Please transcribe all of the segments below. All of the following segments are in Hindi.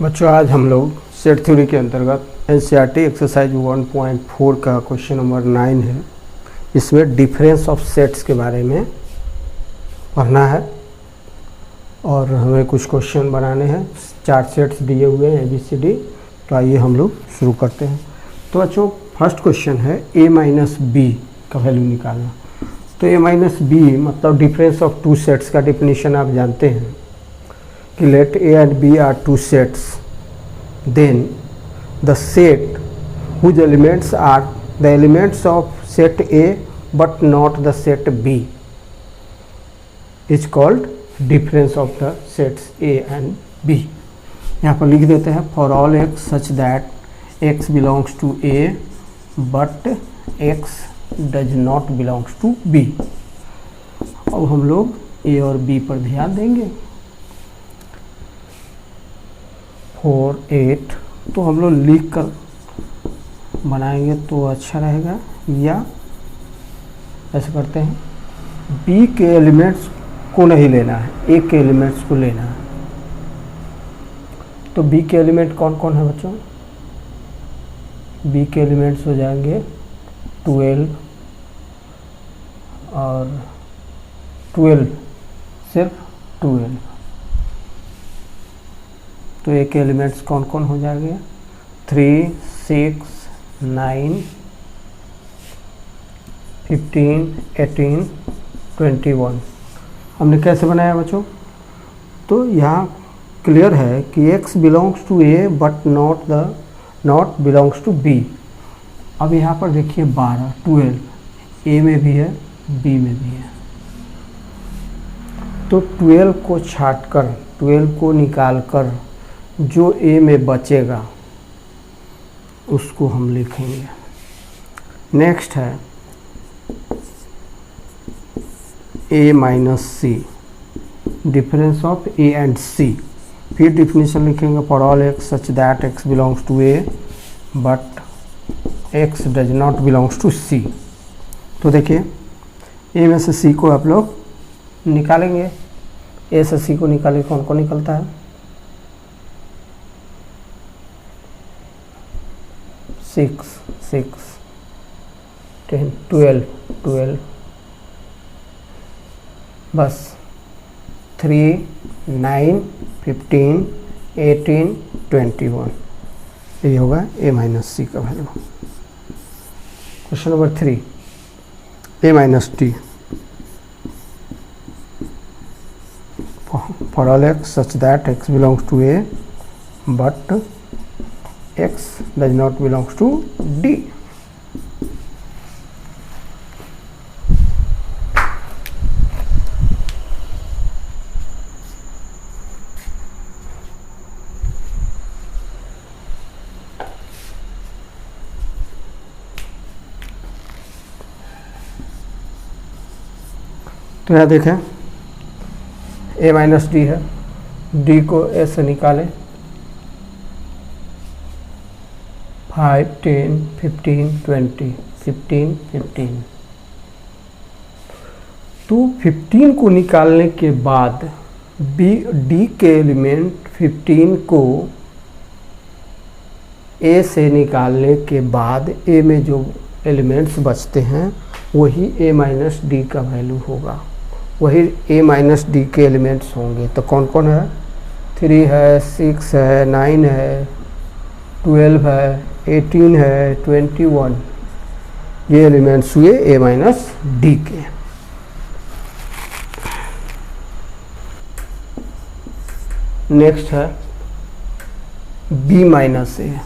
बच्चों आज हम लोग सेट थ्योरी के अंतर्गत एनसीईआरटी एक्सरसाइज 1.4 का क्वेश्चन नंबर 9 है। इसमें डिफरेंस ऑफ सेट्स के बारे में पढ़ना है और हमें कुछ क्वेश्चन बनाने हैं। 4 सेट्स दिए हुए हैं ABCD। तो आइए हम लोग शुरू करते हैं। तो बच्चों फर्स्ट क्वेश्चन है a माइनस बी का वैल्यू निकालना। तो a माइनस बी मतलब डिफरेंस ऑफ टू सेट्स का डेफिनेशन आप जानते हैं कि let A and B are two sets, then the set whose elements are the elements of set A but not the set B is called difference of the sets A and B। यहाँ पर लिख देते हैं for all x such that x belongs to A but x does not belongs to B। अब हम लोग A और B पर ध्यान देंगे। 4, 8 तो हम लोग लिख कर बनाएंगे तो अच्छा रहेगा, या ऐसे करते हैं बी के एलिमेंट्स को नहीं लेना है, ए के एलिमेंट्स को लेना है। तो बी के एलिमेंट कौन कौन है बच्चों? बी के एलिमेंट्स हो जाएंगे 12 और 12 सिर्फ 12। तो ए के एलिमेंट्स कौन कौन हो जाएंगे? 3, 6, 9, 15, 18, 21। हमने कैसे बनाया बच्चों? तो यहाँ क्लियर है कि x belongs to A but not belongs to B. अब यहाँ पर देखिए 12, 12 ए में भी है बी में भी है। तो 12 को छाट कर 12 को निकाल कर जो ए में बचेगा उसको हम लिखेंगे। नेक्स्ट है A minus C, difference of A and C. फिर डिफिनेशन लिखेंगे for all x such that x belongs to A but x does not belongs to C. तो देखिए ए में से सी को आप लोग निकालेंगे। ए से सी को निकालेंगे, कौन कौन निकलता है? 6, 6, 10, 12 बस 3, 9, 15, 18, 21। ये होगा ए माइनस सी का value. Question number 3 A minus D for all x such that x belongs to A but x does not belongs to D। तो यहाँ देखें a माइनस डी है, d को a से निकालें। 5, 10, 15, 20, 15, 15। तो 15 को निकालने के बाद डी के एलिमेंट 15 को ए से निकालने के बाद ए में जो एलिमेंट्स बचते हैं वही ए माइनस डी का वैल्यू होगा, वही ए माइनस डी के एलिमेंट्स होंगे। तो कौन कौन है? 3 है, 6 है, 9 है, 12 है, 18 है, 21। ये एलिमेंट्स हुए ए माइनस डी के। नेक्स्ट है बी माइनस ए।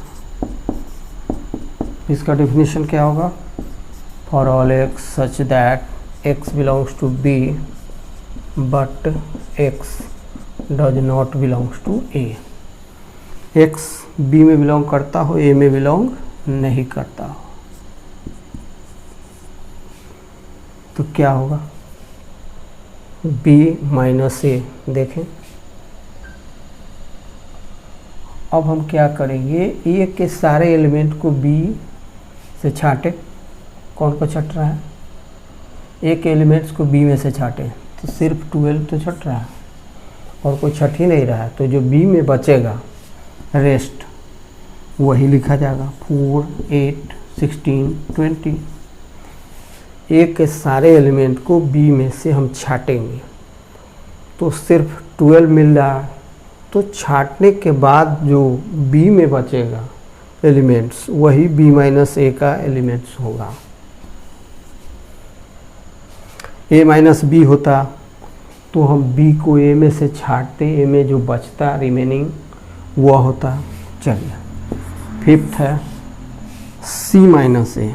इसका डेफिनेशन क्या होगा? For all x such that x belongs to B but x does not belongs to A. X B में बिलोंग करता हो, ए में बिलोंग नहीं करता हो। तो क्या होगा? बी माइनस ए। देखें अब हम क्या करेंगे, ए के सारे एलिमेंट को बी से छाटे। कौन को छट रहा है? ए के एलिमेंट्स को बी में से छाटे तो सिर्फ 12 तो छट रहा है और कोई छट ही नहीं रहा है। तो जो बी में बचेगा रेस्ट वही लिखा जाएगा 4, 8, 16, 20। ए के सारे एलिमेंट को बी में से हम छाटेंगे तो सिर्फ 12 मिल रहा है, तो छाटने के बाद जो बी में बचेगा एलिमेंट्स वही बी माइनस ए का एलिमेंट्स होगा। ए माइनस बी होता तो हम बी को ए में से छाटते, ए में जो बचता रिमेनिंग वह होता। चलिए फिफ्थ है C minus A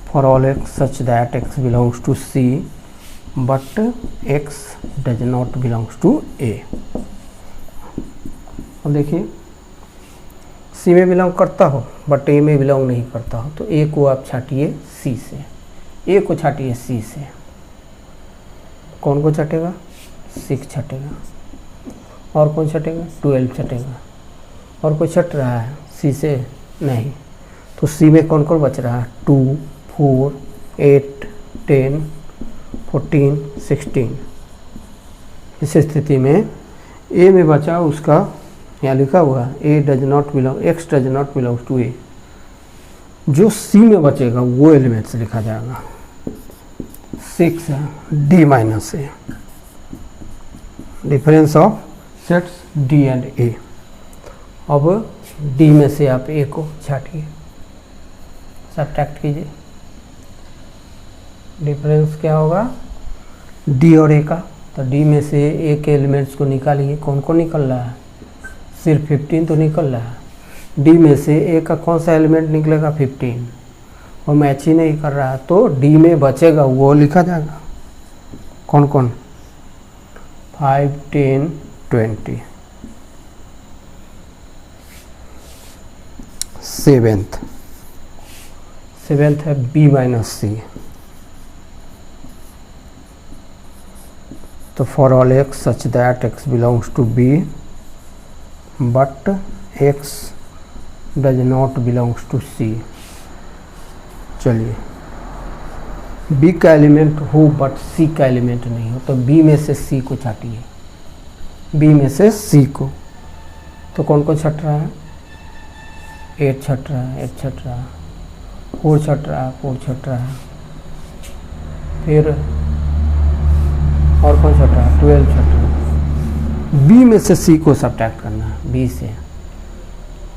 for all x such that x belongs to C but x does not belongs to A. अब देखिए सी में बिलोंग करता हो बट ए में बिलोंग नहीं करता हो, तो ए को आप छाटिए सी से, ए को छाटिए सी से। कौन को छटेगा? 6 छटेगा। और कौन छटेगा? 12 छटेगा। और कोई छट रहा है सी से? नहीं। तो सी में कौन कौन बच रहा है? 2, 4, 8, 10, 14, 16। इस स्थिति में ए में बचा उसका यहाँ लिखा हुआ A does not belong, x does not belongs to A. जो सी में बचेगा वो एलिमेंट्स लिखा जाएगा। 6 है D minus A, difference of sets D and A. अब डी में से आप ए को छाटिए, सब्ट्रैक्ट कीजिए। डिफरेंस क्या होगा? डी और ए का। तो डी में से ए के एलिमेंट्स को निकालिए। कौन कौन निकल रहा है? सिर्फ 15 तो निकल रहा है। डी में से ए का कौन सा एलिमेंट निकलेगा? 15। और मैच ही नहीं कर रहा है तो डी में बचेगा वो लिखा जाएगा। कौन कौन? 5, 10, 20। सेवेंथ है बी माइनस सी। तो for all x such that x belongs to B but x does not belongs to C. चलिए बी का एलिमेंट हो बट सी का एलिमेंट नहीं हो, तो बी में से सी को छाटिए, बी में से सी को। तो कौन कौन छट रहा है? 8 छट रहा है, 8 छट रहा है, 4 छट रहा है, 4 छट रहा है। फिर और कौन छट रहा है? 12 छट रहा है। बी में से सी को सब्ट्रैक्ट करना है बी से।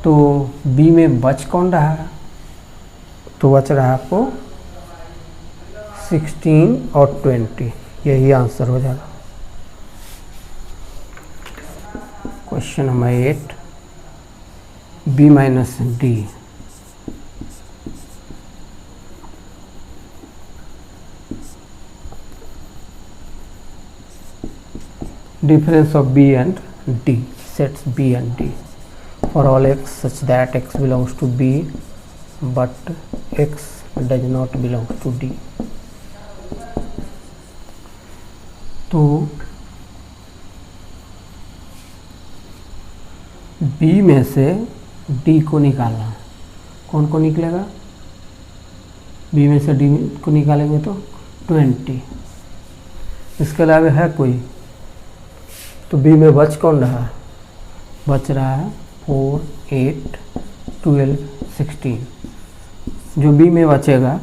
तो बी में बच कौन रहा है? तो बच रहा है आपको 16 और 20। यही आंसर हो जाएगा। Question number 8 B minus D. Difference of B and D, sets B and D for all x such that x belongs to B but x does not belong to D। तो B में से D को निकालना। कौन को निकलेगा? B में से D को निकालेंगे तो 20। इसके अलावा है कोई? तो बी में बच कौन रहा है? बच रहा है 4, 8, 12, 16। जो बी में बचेगा,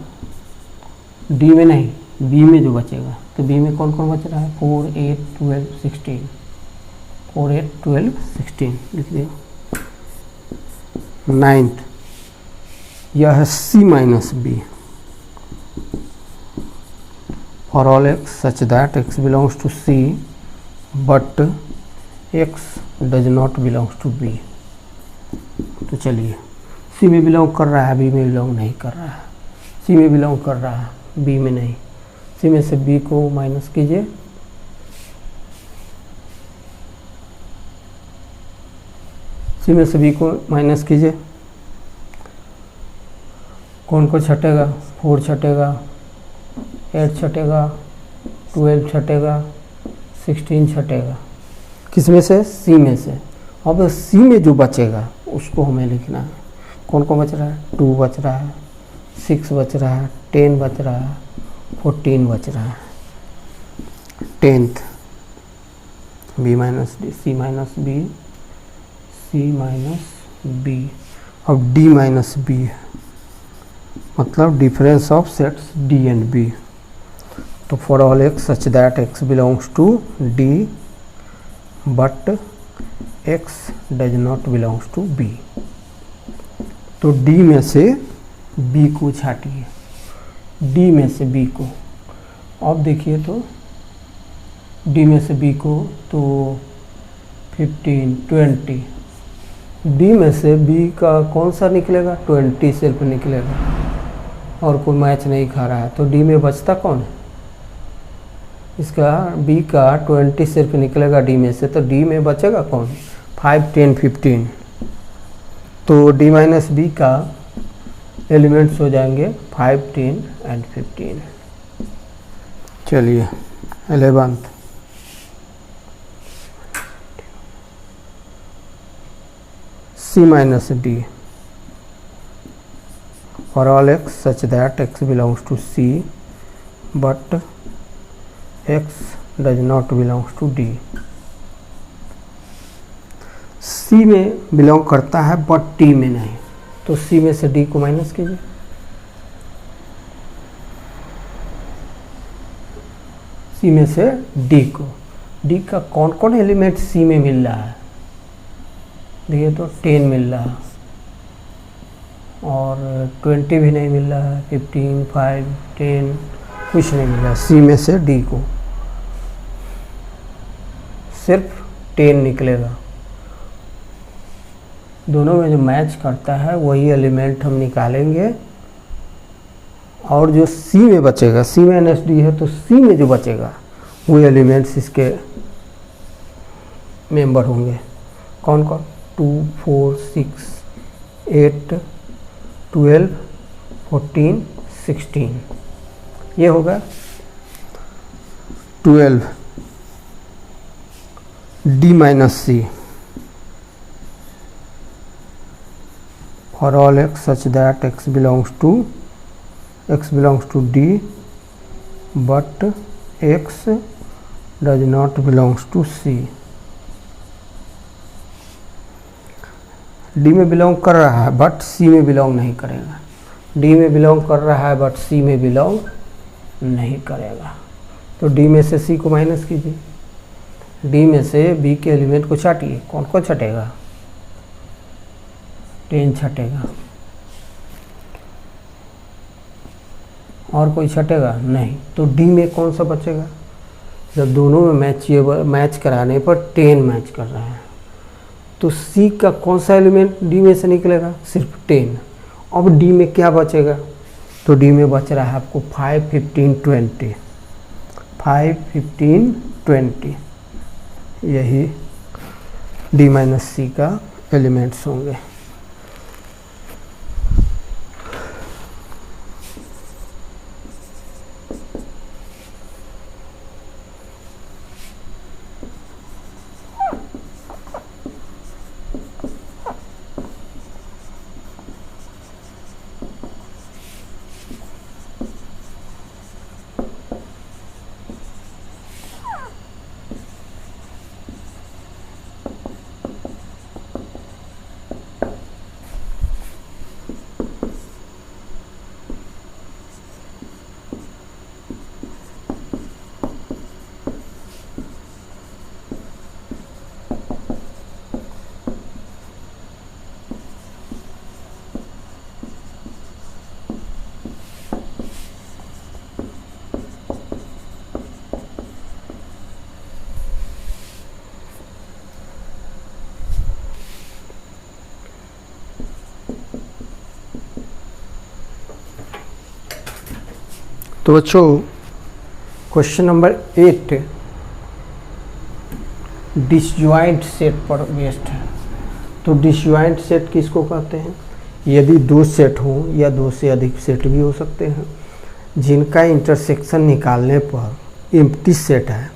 डी में नहीं, बी में जो बचेगा, तो बी में कौन कौन बच रहा है? 4, 8, 12, 16। 4, 8, 12, 16 लिख दिया। 9th यह है C minus B for all x such that x belongs to C but x does not belongs to B. तो चलिए सी में बिलोंग कर रहा है, बी में बिलोंग नहीं कर रहा है। सी में बिलोंग कर रहा है, बी में नहीं। सी में से बी को माइनस कीजिए। सी में से बी को माइनस कीजिए। कौन को छटेगा? 4 छटेगा, 8 छटेगा, 12 छटेगा, 16 छटेगा। किस में से? सी में से। अब सी में जो बचेगा उसको हमें लिखना है। कौन कौन बच रहा है? 2 बच रहा है, 6 बच रहा है, 10 बच रहा है, 14 बच रहा है। 10th B minus D, C minus B, C minus B, अब डी माइनस बी है, मतलब difference of sets D and B. तो for all x such that x belongs to D but x does not belongs to B. तो डी में से बी को छाटिए, डी में से बी को। अब देखिए तो डी में से बी को तो 15, 20, डी में से बी का कौन सा निकलेगा? 20 सिर्फ निकलेगा और कोई मैच नहीं खा रहा है। तो डी में बचता कौन है? इसका बी का 20 सिर्फ निकलेगा डी में से, तो डी में बचेगा कौन? 5, 10, 15। तो डी माइनस बी का एलिमेंट्स हो जाएंगे 5, 10 एंड 15। चलिए 11th, C minus D for all x such that x belongs to C but x does not belongs to D। C में बिलोंग करता है बट D में नहीं, तो C में से D को माइनस कीजिए। C में से D को, D का कौन कौन एलिमेंट C में मिल रहा है? देखिए तो 10 मिल रहा है और 20 भी नहीं मिल रहा है, 15, 5, 10 कुछ नहीं मिल रहा। सी में से डी को सिर्फ 10 निकलेगा। दोनों में जो मैच करता है वही एलिमेंट हम निकालेंगे और जो सी में बचेगा, सी माइनस डी है तो सी में जो बचेगा वो एलिमेंट्स इसके मेंबर होंगे। कौन कौन? 2, 4, 6, 8, 12, 14, 16। ये होगा 12 D minus C for all x such that x belongs to D but x does not belongs to C. D में बिलोंग कर रहा है बट सी में बिलोंग नहीं करेगा, डी में बिलोंग कर रहा है बट सी में बिलोंग नहीं करेगा। तो डी में से सी को माइनस कीजिए, डी में से बी के एलिमेंट को छाटिए। कौन कौन छटेगा? 10 छटेगा और कोई छटेगा नहीं। तो डी में कौन सा बचेगा? जब दोनों में मैच कराने पर 10 मैच कर रहे हैं तो सी का कौन सा एलिमेंट डी में से निकलेगा? सिर्फ 10। अब डी में क्या बचेगा? तो डी में बच रहा है आपको 5, 15, 20, 5, 15, 20। यही डी माइनस सी का एलिमेंट्स होंगे। तो बच्चों क्वेश्चन नंबर 8 डिसजॉइंट सेट पर बेस्ड है। तो डिसजॉइंट सेट किसको कहते हैं? यदि दो सेट हों या दो से अधिक सेट भी हो सकते हैं जिनका इंटरसेक्शन निकालने पर एम्प्टी सेट है,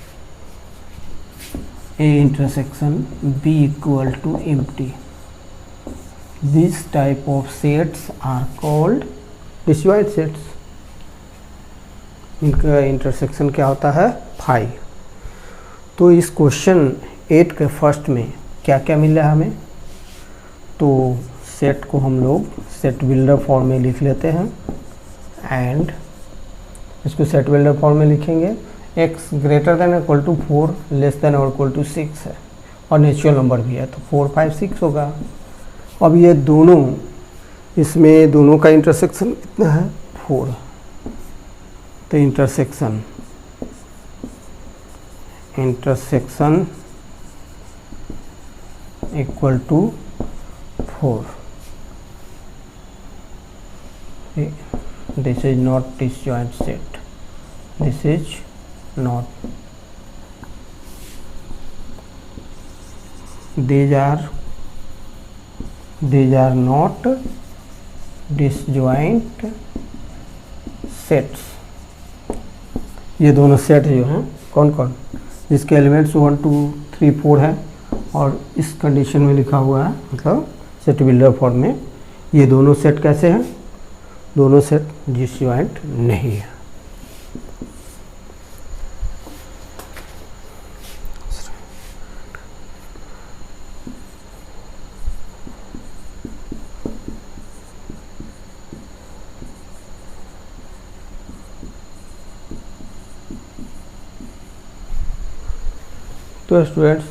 A intersection B equal to empty. This type of sets are called disjoint sets. इनका इंटरसेक्शन क्या होता है? फाई। तो इस क्वेश्चन 8 के फर्स्ट में क्या क्या मिल रहा है हमें, तो सेट को हम लोग सेट बिल्डर फॉर्म में लिख लेते हैं एंड इसको सेट बिल्डर फॉर्म में लिखेंगे। x greater than equal to 4 less than और इक्वल टू 6 है और नेचुरल नंबर भी है, तो 4 5 6 होगा। अब ये दोनों, इसमें दोनों का इंटरसेक्शन कितना है 4, तो intersection equal to 4। This is not disjoint set, this is not, these are not disjoint sets। ये दोनों सेट जो हैं कौन कौन, जिसके एलिमेंट्स 1 2 3 4 है और इस कंडीशन में लिखा हुआ है, मतलब सेट बिल्डर फॉर्म में। ये दोनों सेट कैसे हैं, दोनों सेट डिसजॉइंट नहीं है। तो स्टूडेंट्स,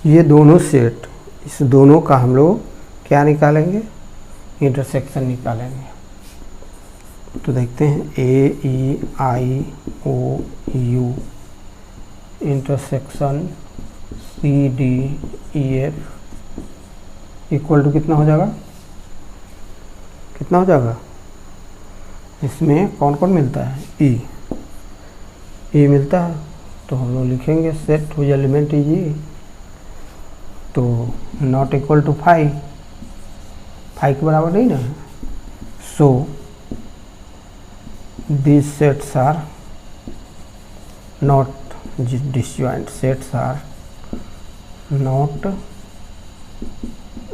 ये दोनों सेट, इस दोनों का हम लोग क्या निकालेंगे, इंटरसेक्शन निकालेंगे। तो देखते हैं AEIOU intersection CDEF equal to कितना हो जाएगा, कितना हो जाएगा, इसमें कौन कौन मिलता है, E मिलता है, तो हम लोग लिखेंगे set whose element is E, तो नॉट इक्वल टू 5 के बराबर नहीं ना, सो these sets are not disjoint, sets are not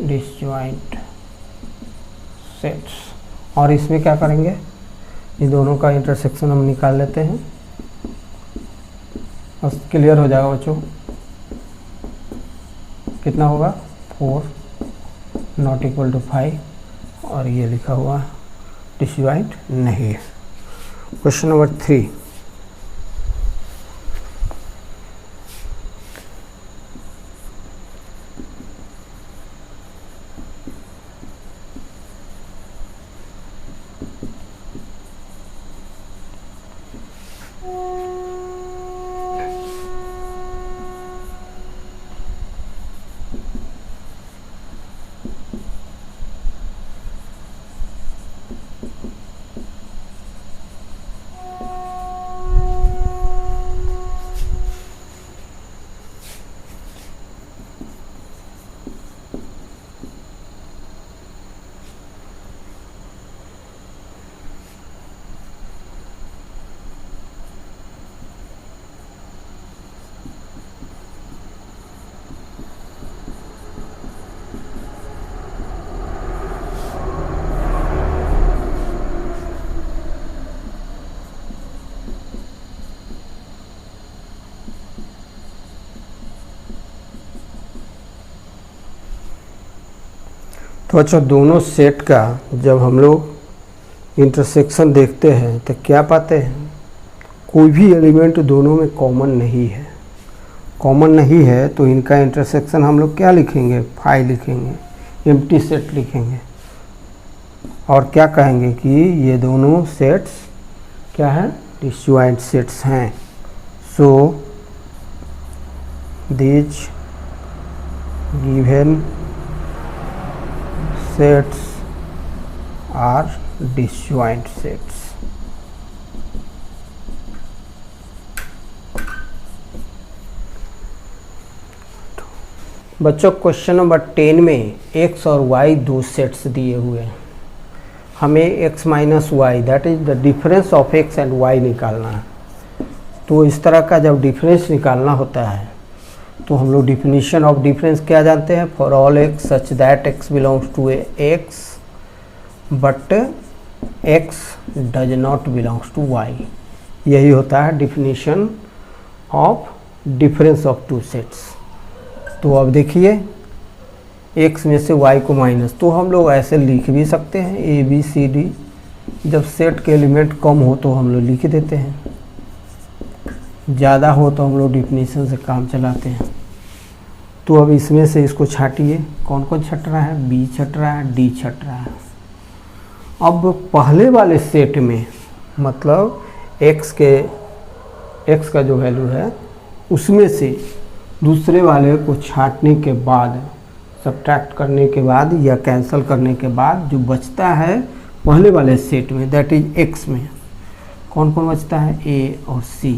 disjoint sets। और इसमें क्या करेंगे, इन दोनों का इंटरसेक्शन हम निकाल लेते हैं, बस क्लियर हो जाएगा बच्चों। कितना होगा 4 नॉट इक्वल टू 5 और ये लिखा हुआ डिसजॉइंट नहीं है। क्वेश्चन नंबर 3, तो अच्छा, दोनों सेट का जब हम लोग इंटरसेक्शन देखते हैं तो क्या पाते हैं, कोई भी एलिमेंट दोनों में कॉमन नहीं है। कॉमन नहीं है तो इनका इंटरसेक्शन हम लोग क्या लिखेंगे, 5 लिखेंगे, एम्प्टी सेट लिखेंगे और क्या कहेंगे कि ये दोनों सेट्स क्या है, डिसजॉइंट सेट्स हैं। So these given sets are disjoint sets। बच्चों, क्वेश्चन नंबर 10 में x और y दो सेट्स दिए हुए हैं, हमें x minus y that is the difference of x and y निकालना है। तो इस तरह का जब डिफरेंस निकालना होता है तो हम लोग डिफिनीशन ऑफ डिफरेंस क्या जानते हैं, for all x such that x belongs to x but x does not belongs to y। यही होता है definition of difference of two sets. तो अब देखिए x में से y को माइनस, तो हम लोग ऐसे लिख भी सकते हैं ए बी सी डी। जब सेट के एलिमेंट कम हो तो हम लोग लिख देते हैं, ज़्यादा हो तो हम लोग डिफिनीशन से काम चलाते हैं। तो अब इसमें से इसको छाटिए, कौन कौन छट रहा है, बी छट रहा है, डी छट रहा है। अब पहले वाले सेट में मतलब x का जो वैल्यू है उसमें से दूसरे वाले को छाटने के बाद, सब्ट्रैक्ट करने के बाद या कैंसिल करने के बाद जो बचता है पहले वाले सेट में, दैट इज x में कौन कौन बचता है, a और c।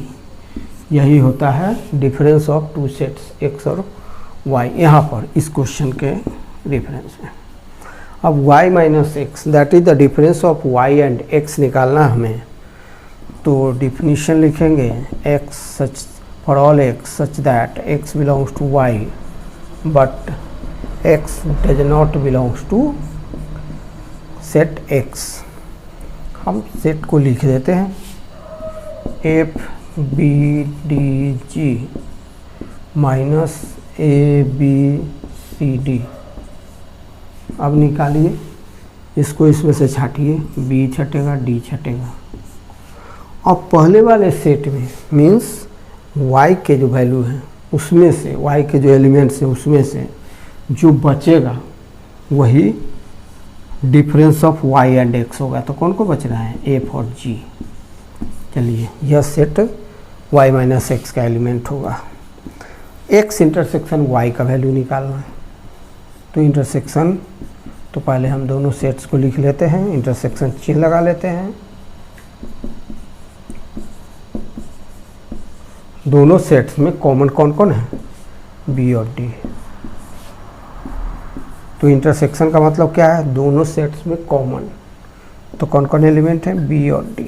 यही होता है difference of two sets x और y, यहाँ पर इस क्वेश्चन के रेफरेंस में। अब y minus x that is the difference of y and x निकालना हमें। तो डिफिनीशन लिखेंगे x such for all x such that x belongs to y but x does not belongs to set x। हम सेट को लिख देते हैं f b d g minus a b c d। अब निकालिए इसको, इसमें से छाटिए, b छटेगा d छटेगा। अब पहले वाले सेट में मीन्स y के जो वैल्यू है उसमें से, y के जो एलिमेंट्स हैं उसमें से जो बचेगा वही difference of y and x होगा। तो कौन को बच रहा है, f और g। चलिए यह सेट y माइनस एक्स का एलिमेंट होगा। x इंटरसेक्शन y का वैल्यू निकालना है। तो इंटरसेक्शन, तो पहले हम दोनों सेट्स को लिख लेते हैं, इंटरसेक्शन चिन्ह लगा लेते हैं। दोनों सेट्स में कॉमन कौन कौन है, b और d। तो इंटरसेक्शन का मतलब क्या है, दोनों सेट्स में कॉमन। तो कौन कौन एलिमेंट है, b और d।